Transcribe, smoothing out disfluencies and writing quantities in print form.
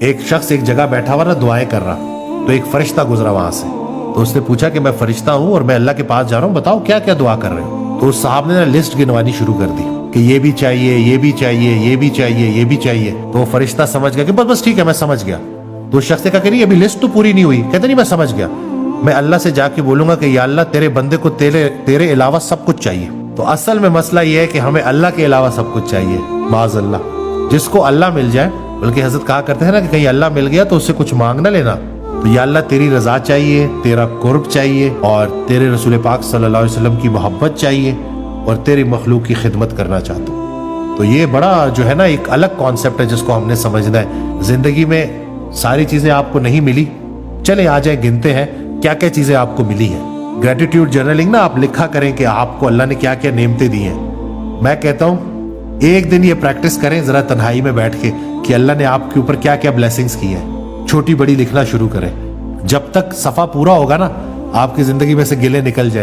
ایک شخص ایک جگہ بیٹھا ہوا نا دعائیں کر رہا، تو ایک فرشتہ گزرا وہاں سے، تو اس نے پوچھا کہ میں فرشتہ ہوں اور میں اللہ کے پاس جا رہا ہوں، بتاؤ کیا کیا دعا کر رہے ہو؟ تو اس صاحب نے لسٹ گنوانی شروع کر دی کہ یہ بھی چاہیے، یہ بھی چاہیے، یہ بھی چاہیے، یہ بھی چاہیے۔ تو وہ فرشتہ سمجھ گیا کہ بس ٹھیک ہے میں سمجھ گیا۔ تو اس شخص نے کہا کہ نہیں ابھی لسٹ تو پوری نہیں ہوئی۔ کہتے نہیں میں سمجھ گیا، میں اللہ سے جا کے بولوں گا کہ یا اللہ تیرے بندے کو تیرے علاوہ سب کچھ چاہیے۔ تو اصل میں مسئلہ یہ ہے کہ ہمیں اللہ کے علاوہ سب کچھ چاہیے، معاذ اللہ۔ جس کو اللہ مل جائے، بلکہ حضرت کہا کرتے ہیں نا کہ کہیں اللہ مل گیا تو اس سے کچھ مانگ نہ لینا، تو یا اللہ تیری رضا چاہیے، تیرا قرب چاہیے، اور تیرے رسول پاک صلی اللہ علیہ وسلم کی محبت چاہیے، اور تیری مخلوق کی خدمت کرنا چاہتا ہوں۔ تو یہ بڑا جو ہے نا ایک الگ کانسیپٹ ہے جس کو ہم نے سمجھنا ہے۔ زندگی میں ساری چیزیں آپ کو نہیں ملی، چلیں آ جائیں گنتے ہیں کیا کیا چیزیں آپ کو ملی ہیں۔ گریٹیٹیوڈ جرنلنگ نا آپ لکھا کریں کہ آپ کو اللہ نے کیا کیا نعمتیں دی ہیں۔ میں کہتا ہوں ایک دن یہ پریکٹس کریں ذرا تنہائی میں بیٹھ کے کہ اللہ نے آپ کے اوپر کیا کیا بلیسنگز کی ہیں، چھوٹی بڑی لکھنا شروع کریں۔ جب تک صفحہ پورا ہوگا نا آپ کی زندگی میں سے گلے نکل جائیں۔